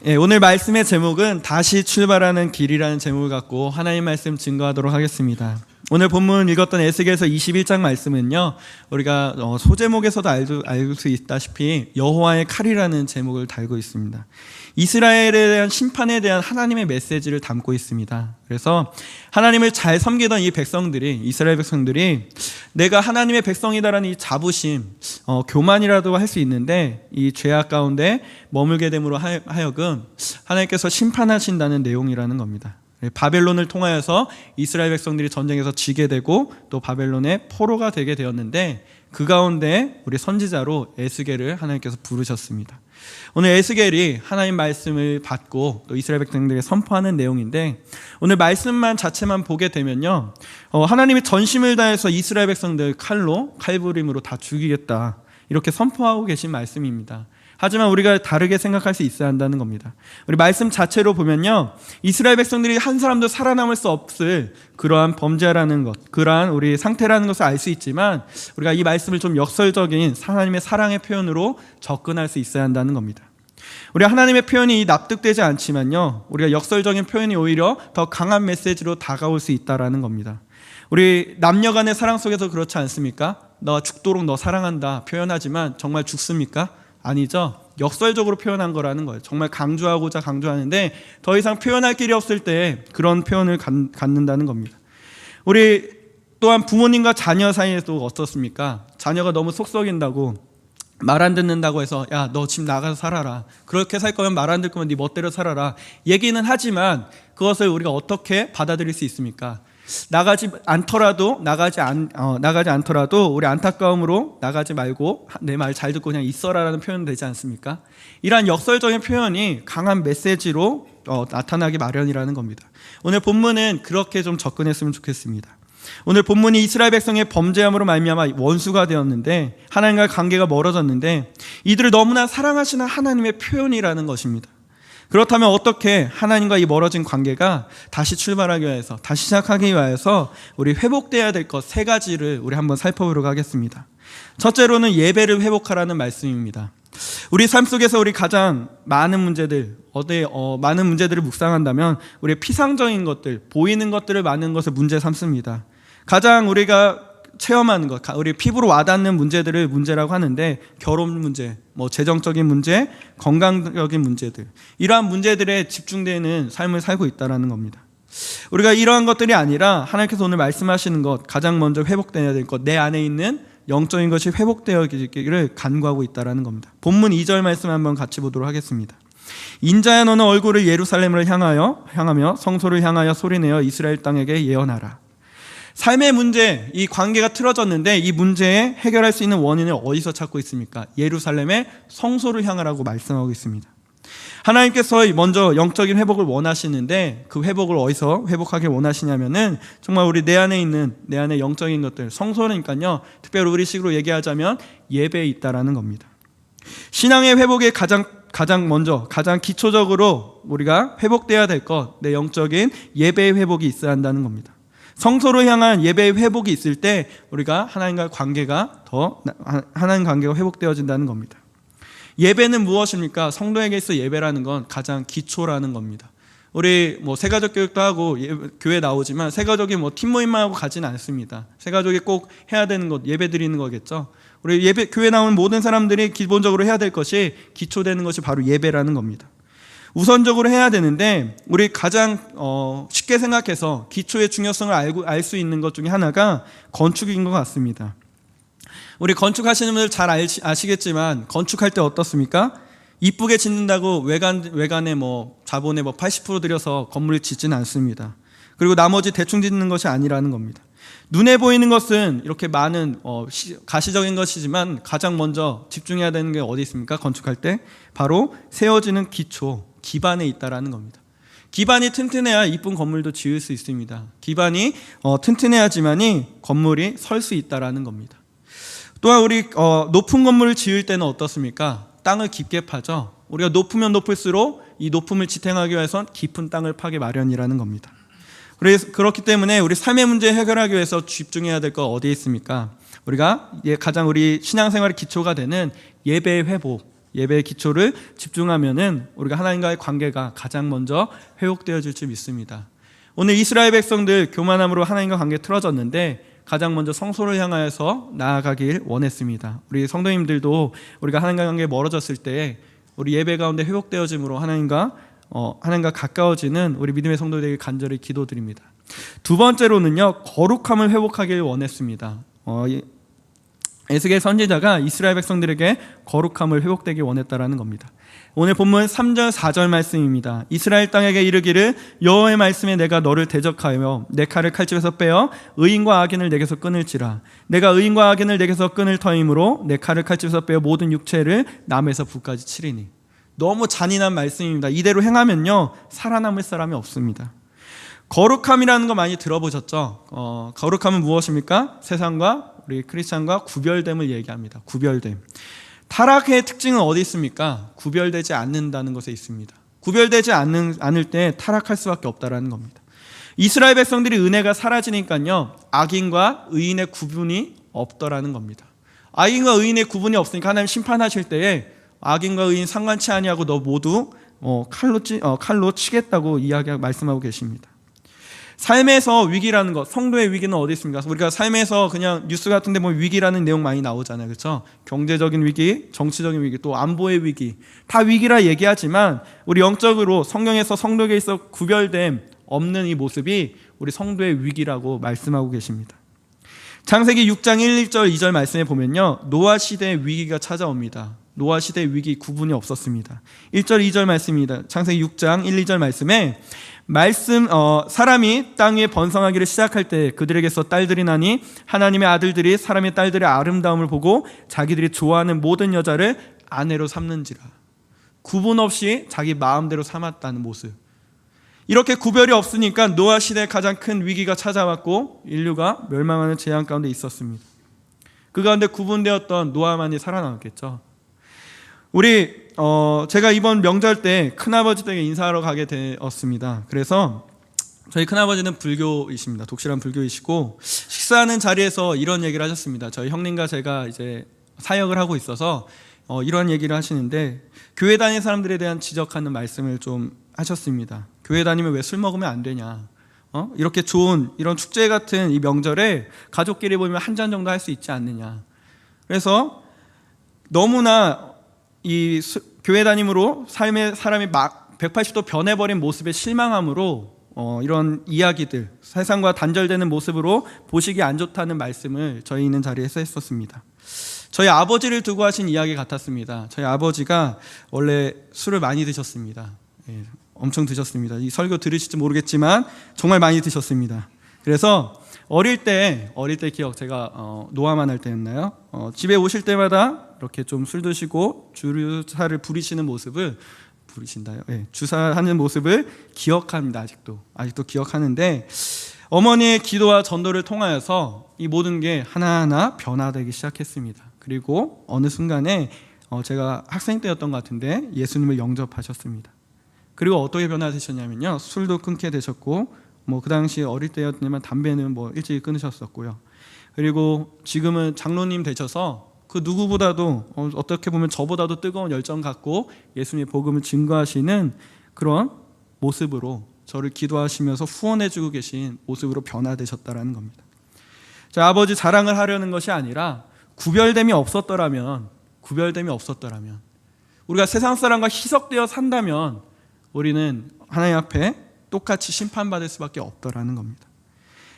오늘 말씀의 제목은 다시 출발하는 길이라는 제목을 갖고 하나님 말씀 증거하도록 하겠습니다. 오늘 본문 읽었던 에스겔서 21장 말씀은요, 우리가 소제목에서도 알 수 있다시피 여호와의 칼이라는 제목을 달고 있습니다. 이스라엘에 대한 심판에 대한 하나님의 메시지를 담고 있습니다. 그래서 하나님을 잘 섬기던 이 백성들이, 이스라엘 백성들이 내가 하나님의 백성이다라는 이 자부심, 교만이라도 할 수 있는데 이 죄악 가운데 머물게 됨으로 하여금 하나님께서 심판하신다는 내용이라는 겁니다. 바벨론을 통하여서 이스라엘 백성들이 전쟁에서 지게 되고 또 바벨론의 포로가 되게 되었는데 그 가운데 우리 선지자로 에스겔을 하나님께서 부르셨습니다. 오늘 에스겔이 하나님 말씀을 받고 또 이스라엘 백성들에게 선포하는 내용인데, 오늘 말씀만 자체만 보게 되면요, 하나님이 전심을 다해서 이스라엘 백성들 칼부림으로 다 죽이겠다 이렇게 선포하고 계신 말씀입니다. 하지만 우리가 다르게 생각할 수 있어야 한다는 겁니다. 우리 말씀 자체로 보면요, 이스라엘 백성들이 한 사람도 살아남을 수 없을 그러한 범죄라는 것, 그러한 우리 상태라는 것을 알 수 있지만 우리가 이 말씀을 좀 역설적인 하나님의 사랑의 표현으로 접근할 수 있어야 한다는 겁니다. 우리 하나님의 표현이 납득되지 않지만요, 우리가 역설적인 표현이 오히려 더 강한 메시지로 다가올 수 있다는 겁니다. 우리 남녀 간의 사랑 속에서 그렇지 않습니까? 너 죽도록 너 사랑한다 표현하지만 정말 죽습니까? 아니죠. 역설적으로 표현한 거라는 거예요. 정말 강조하고자 강조하는데 더 이상 표현할 길이 없을 때 그런 표현을 갖는다는 겁니다. 우리 또한 부모님과 자녀 사이에도 어떻습니까? 자녀가 너무 속 썩인다고, 말 안 듣는다고 해서 야, 너 집 나가서 살아라, 그렇게 살 거면 말 안 듣 거면 네 멋대로 살아라 얘기는 하지만 그것을 우리가 어떻게 받아들일 수 있습니까? 나가지 않더라도 우리 안타까움으로 나가지 말고 내 말 잘 듣고 그냥 있어라라는 표현이 되지 않습니까? 이러한 역설적인 표현이 강한 메시지로 나타나기 마련이라는 겁니다. 오늘 본문은 그렇게 좀 접근했으면 좋겠습니다. 오늘 본문이 이스라엘 백성의 범죄함으로 말미암아 원수가 되었는데, 하나님과 관계가 멀어졌는데 이들을 너무나 사랑하시는 하나님의 표현이라는 것입니다. 그렇다면 어떻게 하나님과 이 멀어진 관계가 다시 출발하기 위해서, 다시 시작하기 위해서 우리 회복돼야 될 것 3가지를 우리 한번 살펴보도록 하겠습니다. 첫째로는 예배를 회복하라는 말씀입니다. 우리 삶 속에서 우리 가장 많은 문제들, 많은 문제들을 묵상한다면 우리 피상적인 것들, 보이는 것들을 많은 것을 문제 삼습니다. 가장 우리가 체험하는 것, 우리 피부로 와닿는 문제들을 문제라고 하는데, 결혼 문제, 재정적인 문제, 건강적인 문제들, 이러한 문제들에 집중되는 삶을 살고 있다는 겁니다. 우리가 이러한 것들이 아니라 하나님께서 오늘 말씀하시는 것, 가장 먼저 회복되어야 될 것, 내 안에 있는 영적인 것이 회복되어지기를 간구하고 있다는 겁니다. 본문 2절 말씀 한번 같이 보도록 하겠습니다. 인자야, 너는 얼굴을 예루살렘을 향하며 성소를 향하여 소리내어 이스라엘 땅에게 예언하라. 삶의 문제, 이 관계가 틀어졌는데 이 문제에 해결할 수 있는 원인을 어디서 찾고 있습니까? 예루살렘의 성소를 향하라고 말씀하고 있습니다. 하나님께서 먼저 영적인 회복을 원하시는데 그 회복을 어디서 회복하길 원하시냐면은 정말 우리 내 안에 영적인 것들, 성소니까요, 특별히 우리식으로 얘기하자면 예배에 있다라는 겁니다. 신앙의 회복에 가장 기초적으로 우리가 회복돼야 될 것, 내 영적인 예배의 회복이 있어야 한다는 겁니다. 성소로 향한 예배의 회복이 있을 때 우리가 하나님 관계가 회복되어진다는 겁니다. 예배는 무엇입니까? 성도에게 있어 예배라는 건 가장 기초라는 겁니다. 우리 새가족 교육도 하고 교회 나오지만 새가족이 팀 모임만 하고 가지는 않습니다. 새가족이 꼭 해야 되는 것, 예배 드리는 거겠죠. 우리 교회 나오는 모든 사람들이 기본적으로 해야 될 것이, 기초되는 것이 바로 예배라는 겁니다. 우선적으로 해야 되는데 우리 가장 쉽게 생각해서 기초의 중요성을 알 수 있는 것 중에 하나가 건축인 것 같습니다. 우리 건축하시는 분들 잘 아시겠지만 건축할 때 어떻습니까? 이쁘게 짓는다고 외관에 자본의 80% 들여서 건물을 짓지는 않습니다. 그리고 나머지 대충 짓는 것이 아니라는 겁니다. 눈에 보이는 것은 이렇게 많은 가시적인 것이지만 가장 먼저 집중해야 되는 게 어디 있습니까? 건축할 때 바로 세워지는 기반에 있다라는 겁니다. 기반이 튼튼해야 이쁜 건물도 지을 수 있습니다. 기반이 튼튼해야지만이 건물이 설 수 있다라는 겁니다. 또한 우리 높은 건물을 지을 때는 어떻습니까? 땅을 깊게 파죠. 우리가 높으면 높을수록 이 높음을 지탱하기 위해선 깊은 땅을 파기 마련이라는 겁니다. 그렇기 때문에 우리 삶의 문제 해결하기 위해서 집중해야 될 거 어디에 있습니까? 우리가 가장 우리 신앙생활의 기초가 되는 예배의 회복, 예배의 기초를 집중하면은 우리가 하나님과의 관계가 가장 먼저 회복되어질 줄 믿습니다. 오늘 이스라엘 백성들 교만함으로 하나님과 관계 틀어졌는데 가장 먼저 성소를 향하여서 나아가길 원했습니다. 우리 성도님들도 우리가 하나님과 관계 멀어졌을 때 우리 예배 가운데 회복되어짐으로 하나님과 가까워지는 우리 믿음의 성도들에게 간절히 기도드립니다. 두 번째로는요, 거룩함을 회복하길 원했습니다. 에스겔 선지자가 이스라엘 백성들에게 거룩함을 회복되길 원했다라는 겁니다. 오늘 본문 3절 4절 말씀입니다. 이스라엘 땅에게 이르기를 여호와의 말씀에 내가 너를 대적하여 내 칼을 칼집에서 빼어 의인과 악인을 내게서 끊을지라. 내가 의인과 악인을 내게서 끊을 터이므로 내 칼을 칼집에서 빼어 모든 육체를 남에서 부까지 치리니. 너무 잔인한 말씀입니다. 이대로 행하면요 살아남을 사람이 없습니다. 거룩함이라는 거 많이 들어보셨죠? 거룩함은 무엇입니까? 세상과 우리 크리스찬과 구별됨을 얘기합니다. 구별됨. 타락의 특징은 어디 있습니까? 구별되지 않는다는 것에 있습니다. 구별되지 않을 때 타락할 수밖에 없다는 겁니다. 이스라엘 백성들이 은혜가 사라지니까요 악인과 의인의 구분이 없더라는 겁니다. 악인과 의인의 구분이 없으니까 하나님 심판하실 때에 악인과 의인 상관치 아니하고 너 모두 칼로 치겠다고 말씀하고 계십니다. 삶에서 위기라는 것, 성도의 위기는 어디 있습니까? 우리가 삶에서 그냥 뉴스 같은 데 보면 위기라는 내용 많이 나오잖아요. 그렇죠? 경제적인 위기, 정치적인 위기, 또 안보의 위기. 다 위기라 얘기하지만 우리 영적으로 성경에서 성도에게 있어 구별됨 없는 이 모습이 우리 성도의 위기라고 말씀하고 계십니다. 창세기 6장 1, 1절, 2절 말씀에 보면요 노아 시대의 위기가 찾아옵니다. 노아 시대의 위기 구분이 없었습니다. 1절, 2절 말씀입니다. 창세기 6장 1, 2절 말씀에 사람이 땅 위에 번성하기를 시작할 때 그들에게서 딸들이 나니 하나님의 아들들이 사람의 딸들의 아름다움을 보고 자기들이 좋아하는 모든 여자를 아내로 삼는지라. 구분 없이 자기 마음대로 삼았다는 모습. 이렇게 구별이 없으니까 노아 시대에 가장 큰 위기가 찾아왔고 인류가 멸망하는 재앙 가운데 있었습니다. 그 가운데 구분되었던 노아만이 살아남았겠죠. 제가 이번 명절 때 큰아버지 댁에 인사하러 가게 되었습니다. 그래서 저희 큰아버지는 불교이십니다. 독실한 불교이시고 식사하는 자리에서 이런 얘기를 하셨습니다. 저희 형님과 제가 이제 사역을 하고 있어서 이런 얘기를 하시는데 교회 다니는 사람들에 대한 지적하는 말씀을 좀 하셨습니다. 교회 다니면 왜 술 먹으면 안 되냐? 이렇게 좋은 이런 축제 같은 이 명절에 가족끼리 보면 한 잔 정도 할 수 있지 않느냐? 그래서 너무나 이 교회 다님으로 삶의 사람이 막 180도 변해버린 모습에 실망함으로 이런 이야기들, 세상과 단절되는 모습으로 보시기 안 좋다는 말씀을 저희 있는 자리에서 했었습니다. 저희 아버지를 두고 하신 이야기 같았습니다. 저희 아버지가 원래 술을 많이 드셨습니다. 엄청 드셨습니다. 이 설교 들으실지 모르겠지만 정말 많이 드셨습니다. 그래서 어릴 때 기억, 제가 노아만 할 때였나요? 집에 오실 때마다 이렇게 좀 술 드시고 주사를 부리시는 모습을 주사하는 모습을 기억합니다. 아직도 기억하는데 어머니의 기도와 전도를 통하여서 이 모든 게 하나하나 변화되기 시작했습니다. 그리고 어느 순간에 제가 학생 때였던 것 같은데 예수님을 영접하셨습니다. 그리고 어떻게 변화되셨냐면요, 술도 끊게 되셨고 그 당시 어릴 때였지만 담배는 일찍 끊으셨었고요. 그리고 지금은 장로님 되셔서 그 누구보다도 어떻게 보면 저보다도 뜨거운 열정 갖고 예수님의 복음을 증거하시는 그런 모습으로 저를 기도하시면서 후원해주고 계신 모습으로 변화되셨다라는 겁니다. 저 아버지 자랑을 하려는 것이 아니라 구별됨이 없었더라면 우리가 세상 사람과 희석되어 산다면 우리는 하나님 앞에 똑같이 심판받을 수밖에 없더라는 겁니다.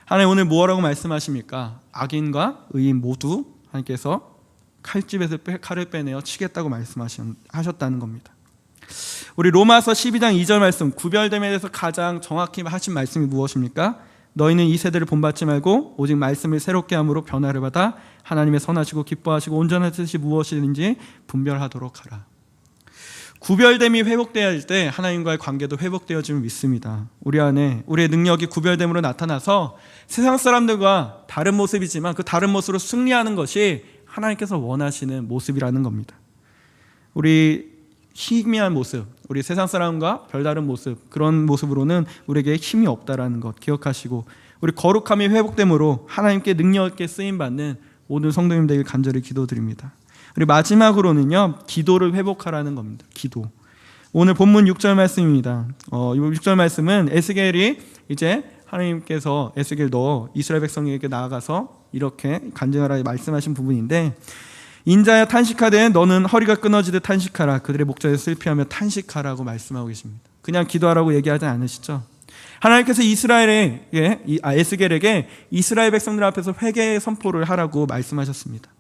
하나님 오늘 뭐라고 말씀하십니까? 악인과 의인 모두 하나님께서 칼집에서 칼을 빼내어 치겠다고 말씀하셨다는 겁니다. 우리 로마서 12장 2절 말씀, 구별됨에 대해서 가장 정확히 하신 말씀이 무엇입니까? 너희는 이 세대를 본받지 말고 오직 말씀을 새롭게 함으로 변화를 받아 하나님의 선하시고 기뻐하시고 온전한 뜻이 무엇인지 분별하도록 하라. 구별됨이 회복되어야 할 때 하나님과의 관계도 회복되어짐을 믿습니다. 우리 안에 우리의 능력이 구별됨으로 나타나서 세상 사람들과 다른 모습이지만 그 다른 모습으로 승리하는 것이 하나님께서 원하시는 모습이라는 겁니다. 우리 희미한 모습, 우리 세상 사람과 별다른 모습, 그런 모습으로는 우리에게 힘이 없다라는 것 기억하시고 우리 거룩함이 회복됨으로 하나님께 능력 있게 쓰임받는 모든 성도님 되길 간절히 기도드립니다. 그리고 마지막으로는요, 기도를 회복하라는 겁니다. 기도. 오늘 본문 6절 말씀입니다. 6절 말씀은 에스겔이 이제 하나님께서 에스겔 너 이스라엘 백성에게 나아가서 이렇게 간증하라 말씀하신 부분인데, 인자야 탄식하되 너는 허리가 끊어지듯 탄식하라. 그들의 목전에 슬피하며 탄식하라고 말씀하고 계십니다. 그냥 기도하라고 얘기하지 않으시죠? 하나님께서 에스겔에게 이스라엘 백성들 앞에서 회개의 선포를 하라고 말씀하셨습니다.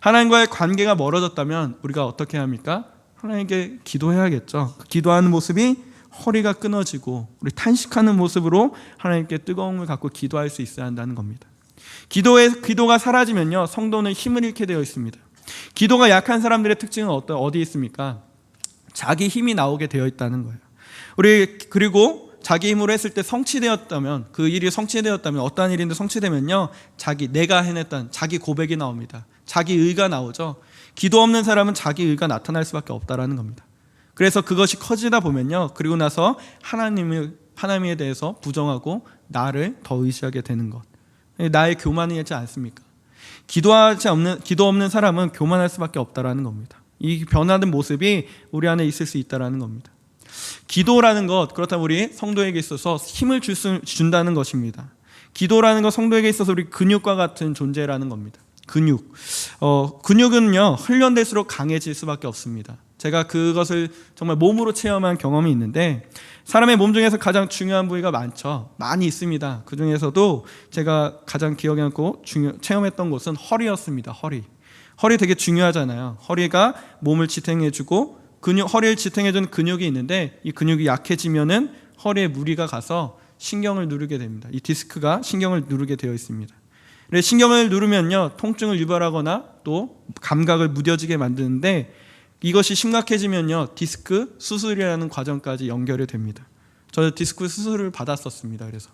하나님과의 관계가 멀어졌다면 우리가 어떻게 해야 합니까? 하나님께 기도해야겠죠. 기도하는 모습이 허리가 끊어지고 우리 탄식하는 모습으로 하나님께 뜨거움을 갖고 기도할 수 있어야 한다는 겁니다. 기도가 사라지면요, 성도는 힘을 잃게 되어 있습니다. 기도가 약한 사람들의 특징은 어디 있습니까? 자기 힘이 나오게 되어 있다는 거예요. 그리고 자기 힘으로 했을 때 성취되었다면, 그 일이 성취되었다면, 어떠한 일인데 성취되면요, 내가 해냈던 자기 고백이 나옵니다. 자기 의가 나오죠. 기도 없는 사람은 자기 의가 나타날 수밖에 없다라는 겁니다. 그래서 그것이 커지다 보면요, 그리고 나서 하나님에 대해서 부정하고 나를 더 의지하게 되는 것, 나의 교만이지 않습니까? 기도 없는 사람은 교만할 수밖에 없다라는 겁니다. 이 변화된 모습이 우리 안에 있을 수 있다라는 겁니다. 기도라는 것, 그렇다면 우리 성도에게 있어서 힘을 준다는 것입니다. 기도라는 것, 성도에게 있어서 우리 근육과 같은 존재라는 겁니다. 근육은요, 훈련될수록 강해질 수밖에 없습니다. 제가 그것을 정말 몸으로 체험한 경험이 있는데, 사람의 몸 중에서 가장 중요한 부위가 많이 있습니다. 그 중에서도 제가 가장 기억에 남고 체험했던 곳은 허리였습니다. 허리 되게 중요하잖아요. 허리가 몸을 지탱해주고, 허리를 지탱해주는 근육이 있는데, 이 근육이 약해지면은 허리에 무리가 가서 신경을 누르게 됩니다. 이 디스크가 신경을 누르게 되어 있습니다. 신경을 누르면요, 통증을 유발하거나 또 감각을 무뎌지게 만드는데, 이것이 심각해지면요, 디스크 수술이라는 과정까지 연결이 됩니다. 저 디스크 수술을 받았었습니다. 그래서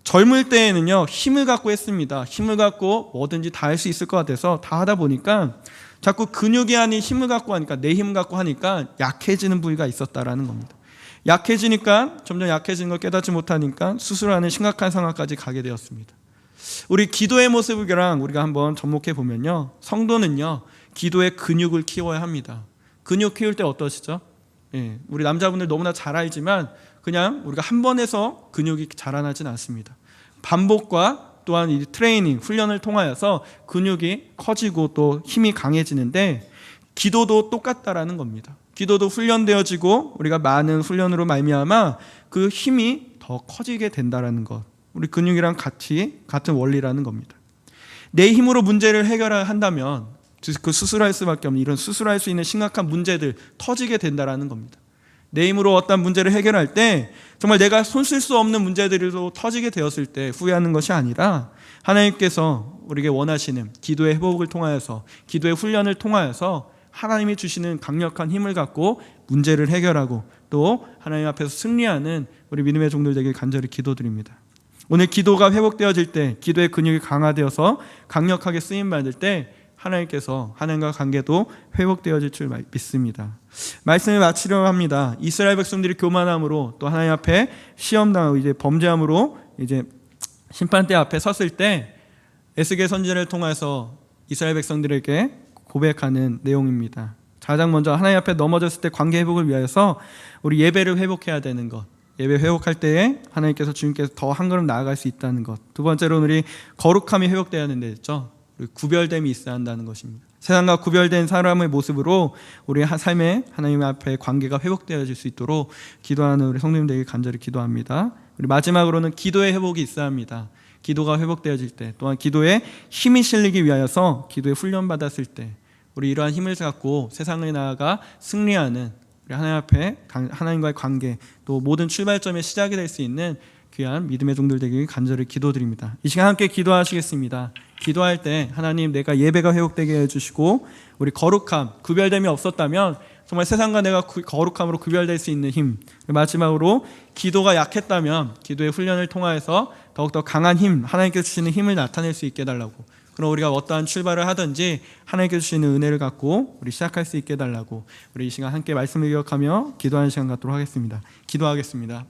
젊을 때에는요, 힘을 갖고 했습니다. 힘을 갖고 뭐든지 다 할 수 있을 것 같아서 다 하다 보니까 자꾸 근육이 아닌 힘을 갖고 하니까, 내 힘을 갖고 하니까 약해지는 부위가 있었다라는 겁니다. 약해지니까, 점점 약해지는 걸 깨닫지 못하니까 수술하는 심각한 상황까지 가게 되었습니다. 우리 기도의 모습이랑 우리가 한번 접목해 보면요, 성도는요, 기도의 근육을 키워야 합니다. 근육 키울 때 어떠시죠? 우리 남자분들 너무나 잘 알지만, 그냥 우리가 한 번 해서 근육이 자라나진 않습니다. 반복과 또한 이 트레이닝, 훈련을 통하여서 근육이 커지고 또 힘이 강해지는데, 기도도 똑같다라는 겁니다. 기도도 훈련되어지고 우리가 많은 훈련으로 말미암아 그 힘이 더 커지게 된다라는 것, 우리 근육이랑 같은 원리라는 겁니다. 내 힘으로 문제를 해결한다면 그 수술할 수밖에 없는, 이런 수술할 수 있는 심각한 문제들 터지게 된다라는 겁니다. 내 힘으로 어떤 문제를 해결할 때 정말 내가 손쓸 수 없는 문제들도 터지게 되었을 때 후회하는 것이 아니라, 하나님께서 우리에게 원하시는 기도의 회복을 통하여서, 기도의 훈련을 통하여서 하나님이 주시는 강력한 힘을 갖고 문제를 해결하고 또 하나님 앞에서 승리하는 우리 믿음의 종들 되길 간절히 기도드립니다. 오늘 기도가 회복되어질 때, 기도의 근육이 강화되어서 강력하게 쓰임받을 때 하나님께서 하나님과 관계도 회복되어질 줄 믿습니다. 말씀을 마치려고 합니다. 이스라엘 백성들이 교만함으로 또 하나님 앞에 시험당하고 이제 범죄함으로 이제 심판대 앞에 섰을 때 에스겔 선지자를 통해서 이스라엘 백성들에게 고백하는 내용입니다. 가장 먼저 하나님 앞에 넘어졌을 때 관계 회복을 위하여서 우리 예배를 회복해야 되는 것, 예배 회복할 때에 하나님께서, 주님께서 더 한 걸음 나아갈 수 있다는 것. 두 번째로는 우리 거룩함이 회복되어야 된다 했죠. 우리 구별됨이 있어야 한다는 것입니다. 세상과 구별된 사람의 모습으로 우리 삶에 하나님 앞에 관계가 회복되어질 수 있도록 기도하는 우리 성도님들에게 간절히 기도합니다. 우리 마지막으로는 기도의 회복이 있어야 합니다. 기도가 회복되어질 때, 또한 기도에 힘이 실리기 위하여서 기도에 훈련받았을 때 우리 이러한 힘을 갖고 세상에 나아가 승리하는 우리 하나님 앞에 하나님과의 관계, 또 모든 출발점의 시작이 될 수 있는 귀한 믿음의 종들 되길 간절히 기도드립니다. 이 시간 함께 기도하시겠습니다. 기도할 때 하나님, 내가 예배가 회복되게 해주시고 우리 거룩함, 구별됨이 없었다면 정말 세상과 내가 거룩함으로 구별될 수 있는 힘, 마지막으로 기도가 약했다면 기도의 훈련을 통하여서 더욱더 강한 힘, 하나님께서 주시는 힘을 나타낼 수 있게 해달라고, 그럼 우리가 어떠한 출발을 하든지 하나님께서 주시는 은혜를 갖고 우리 시작할 수 있게 해달라고, 우리 이 시간 함께 말씀을 기억하며 기도하는 시간 갖도록 하겠습니다. 기도하겠습니다.